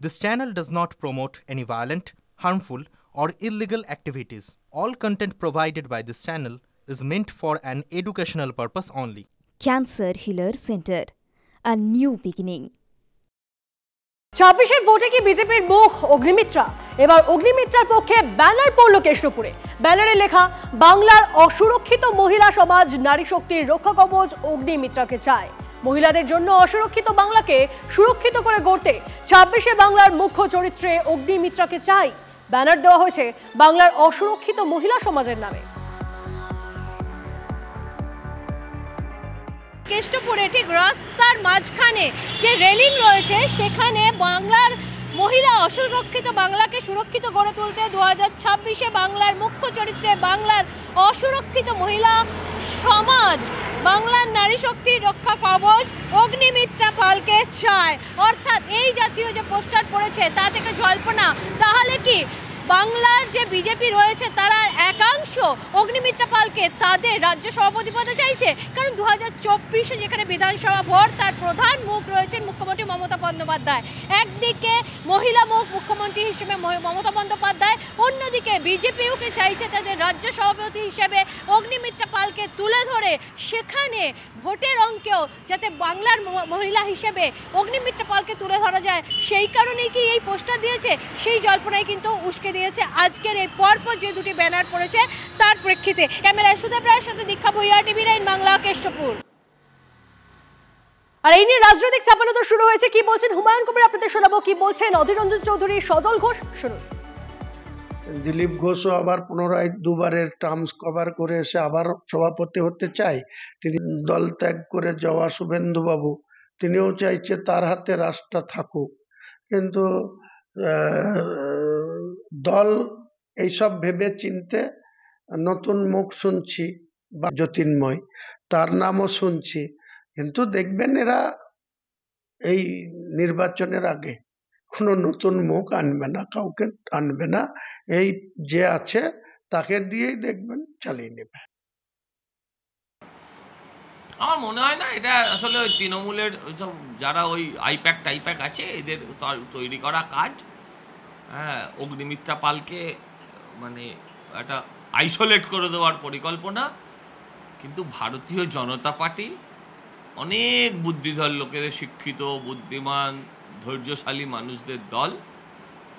This channel does not promote any violent, harmful, or illegal activities. All content provided by this channel is meant for an educational purpose only. Cancer Healer Center, a new beginning. 26-এর ভোটে কি বিজেপির মুখ অগ্নিমিত্রা? এবার অগ্নিমিত্রার পক্ষে banner পড়ল কেষ্টপুরে। ব্যানারে লেখা, বাংলার অসুরক্ষিত মহিলা সমাজ নারী শক্তির রক্ষা কবচ অগ্নিমিত্রাকে চায়। মহিলাদের জন্য অসুরক্ষিত বাংলাকে সুরক্ষিত করে গড়তে 26-এ বাংলার মুখ্য চরিত্রে অগ্নিমিত্রাকে চাই। ব্যানার দেওয়া হয়েছে বাংলার অসুরক্ষিত মহিলা সমাজের নামে। কেষ্টপুরে ঠিক রাস্তার মাঝখানে যে রেলিং রয়েছে সেখানে বাংলার মহিলা অসুরক্ষিত বাংলাকে সুরক্ষিত গড়ে তুলতে 2026-এ বাংলার মুখ্য চরিত্রে বাংলার অসুরক্ষিত মহিলা সমাজ বাংলার নারী শক্তির রক্ষা কবচ অগ্নিমিত্রা পালকে চায়। অর্থাৎ এই জাতীয় যে পোস্টার পড়েছে তা থেকে জল্পনা, তাহলে কি বাংলার যে বিজেপি রয়েছে তারা একাংশ অগ্নিমিত্রা পালকে তাদের রাজ্য সভাপতি পদে চাইছে? কারণ 2024-এ যেখানে বিধানসভা ভোট, তার প্রধান মুখ রয়েছেন মুখ্যমন্ত্রী মমতা বন্দ্যোপাধ্যায়। একদিকে মহিলা মুখ মুখ্যমন্ত্রী হিসেবে মমতা বন্দ্যোপাধ্যায়, অন্যদিকে বিজেপিওকে চাইছে তাদের রাজ্য সভাপতি হিসেবে অগ্নিমিত্রা পালকে তুলে ধরে সেখানে ভোটের অঙ্কেও যাতে বাংলার মহিলা হিসেবে অগ্নিমিত্রা পালকে তুলে ধরা যায়, সেই কারণেই কি এই পোস্টার দিয়েছে? সেই জল্পনায় কিন্তু উস্কে দিয়েছে আজকের এই পরপর যে দুটি ব্যানার পড়েছে তার প্রেক্ষিতে। ক্যামেরায় সুদেব রায়ের সাথে দীক্ষা ভূঁইয়া, টিভি9 বাংলা, কেষ্টপুর। আর এই নিয়ে রাজনৈতিক চাপানোতর শুরু হয়েছে। কি বলছেন হুমায়ুন কবির আপনাদের শোনাবো, কি বলছেন অধীর রঞ্জন চৌধুরী, সজল ঘোষ, শুনুন। দিলীপ ঘোষও আবার পুনরায় দুবারের টার্মস কভার করে এসে আবার সভাপতি হতে চায়। তিনি দল ত্যাগ করে যাওয়া শুভেন্দুবাবু, তিনিও চাইছে তার হাতে রাষ্ট্রটা থাকুক। কিন্তু দল এইসব ভেবে চিনতে নতুন মুখ শুনছি, বা জ্যোতির্ময় তার নামও শুনছি, কিন্তু দেখবেন এরা এই নির্বাচনের আগে কোনো নতুন মুখ আনবে না, কাউকে আনবে না। এই যে আছে তাকে দিয়েই দেখবেন চালিয়ে নেবে। আমার মনে হয় না এটা আসলে ওই তৃণমূলের সব যারা ওই আইপ্যাক আছে এদের তৈরি করা কাজ। হ্যাঁ, অগ্নিমিত্রা পালকে মানে একটা আইসোলেট করে দেওয়ার পরিকল্পনা। কিন্তু ভারতীয় জনতা পার্টি অনেক বুদ্ধিধর লোকেদের, শিক্ষিত বুদ্ধিমান ধৈর্যশালী মানুষদের দল,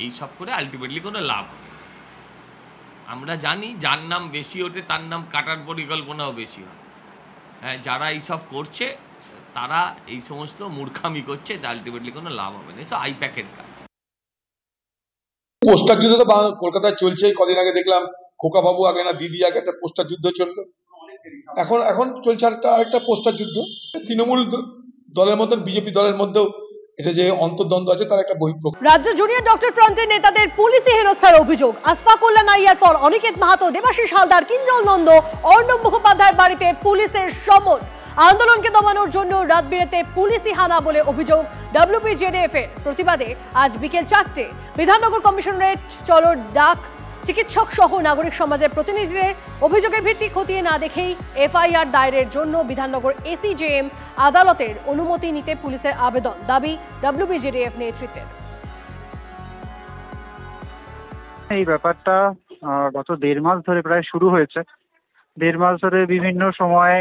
এইসব করে আলটিমেটলি কোনো লাভ হবে। আমরা জানি যার নাম বেশি ওঠে তার নাম কাটার পরিকল্পনাও বেশি হয়। হ্যাঁ, যারা এইসব করছে তারা এই সমস্ত মূর্খামি করছে, আলটিমেটলি কোনো লাভ হবে না। এসব আইপ্যাকের কাজ। পোস্টার যুদ্ধ তো কলকাতায় চলছে। কদিন আগে দেখলাম খোকা বাবু আগে না দিদি আগে একটা পোস্টার যুদ্ধ চললো, এখন চলছে একটা পোস্টার যুদ্ধ। তৃণমূল দলের মধ্যে বিজেপি দলের মধ্যেও এটা যে অন্তর্দ্বন্দ্ব আছে তার একটা বহিঃপ্রকাশ। রাজ্য জুনিয়র ডক্টর ফ্রন্টের নেতাদের পুলিশি হেনস্থার অভিযোগ। আসফাকুল্লাহ নাইয়ার পর অনিকেত মাহাতো, দেবাশিস হালদার, কিঞ্জল নন্দ, অর্ণব মুখোপাধ্যায়ের বাড়িতে পুলিশের সমন। আন্দোলনকে দমানোর জন্য রাত বিরেতে পুলিশি হানা বলে অভিযোগ WPJDF এর। প্রতিবাদে আজ বিকেল 4টে বিধাননগর কমিশনারেট চলোর ডাক চিকিৎসক সহ নাগরিক সমাজের প্রতিনিধিদের। অভিযোগের ভিত্তি খতিয়ে না দেখেই FIR দায়েরের জন্য বিধাননগর ACJM আদালতের অনুমতি নিতে পুলিশের আবেদন, দাবি WPJDF নেতৃত্বের। এই ব্যাপারটা গত 1.5 মাস ধরে প্রায় শুরু হয়েছে। 1.5 মাস ধরে বিভিন্ন সময়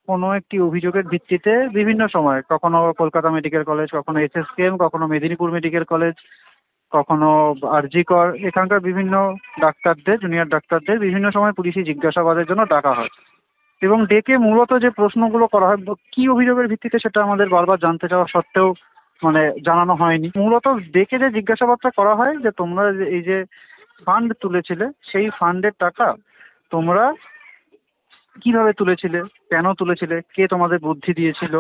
কোনো একটি অভিযোগের ভিত্তিতে বিভিন্ন সময়, কখনো কলকাতা মেডিকেল কলেজ, কখনো SSKM, কখনো মেদিনীপুর মেডিকেল কলেজ, কখনো RG-কর, এখানকার বিভিন্ন ডাক্তারদের, জুনিয়র ডাক্তারদের বিভিন্ন সময় পুলিশি জিজ্ঞাসাবাদের জন্য ডাকা হয় এবং ডেকে মূলত যে প্রশ্নগুলো করা হয় কি অভিযোগের ভিত্তিতে সেটা আমাদের বারবার জানতে চাওয়া সত্ত্বেও জানানো হয়নি। মূলত ডেকে যে জিজ্ঞাসাবাদটা করা হয় যে তোমরা এই যে ফান্ড তুলেছিলে সেই ফান্ডের টাকা তোমরা কিভাবে তুলেছিলে, কেন তুলেছিলে, কে তোমাদের বুদ্ধি দিয়েছিল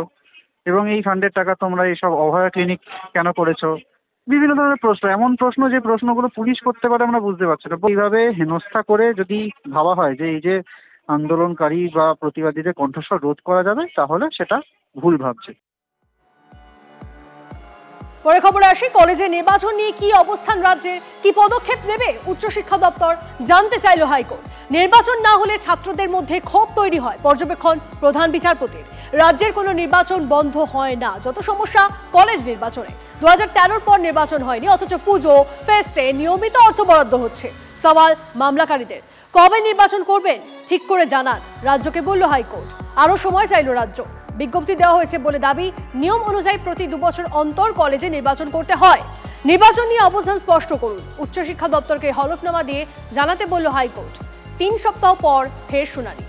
এবং এই ফান্ডের টাকা তোমরা এইসব অভয়া ক্লিনিক কেন করেছো, বিভিন্ন ধরনের প্রশ্ন। এমন প্রশ্ন যে প্রশ্নগুলো পুলিশ করতে পারে আমরা বুঝতে পারছি না। এইভাবে হেনস্থা করে যদি ভাবা হয় যে এই যে আন্দোলনকারী বা প্রতিবাদীদের কণ্ঠস্বর রোধ করা যাবে, তাহলে সেটা ভুল ভাবছে। পরে খবরে আসি, কলেজে নির্বাচন নিয়ে কি অবস্থান রাজ্যের, কি পদক্ষেপ নেবে উচ্চশিক্ষা দপ্তর, জানতে চাইল হাইকোর্ট। নির্বাচন না হলে ছাত্রদের মধ্যে ক্ষোভ তৈরি হয়, পর্যবেক্ষণ প্রধান বিচারপতির। রাজ্যের কোনো নির্বাচন বন্ধ হয় না। যত সমস্যা কলেজ নির্বাচনে। 2013 পর নির্বাচন হয়নি, অথচ পুজো ফেস্টে নিয়মিত অর্থ বরাদ্দ হচ্ছে। সওয়াল মামলাকারীদের, কবে নির্বাচন করবেন ঠিক করে জানান, রাজ্যকে বলল হাইকোর্ট। আরও সময় চাইল রাজ্য। বিজ্ঞপ্তি দেওয়া হয়েছে বলে দাবি। নিয়ম অনুযায়ী প্রতি 2 বছর অন্তর কলেজে নির্বাচন করতে হয়। নির্বাচন নিয়ে অবস্থান স্পষ্ট করুন। উচ্চশিক্ষা দপ্তরকে হলফনামা দিয়ে জানাতে বলল হাইকোর্ট। 3 সপ্তাহ পর ফের শুনানি।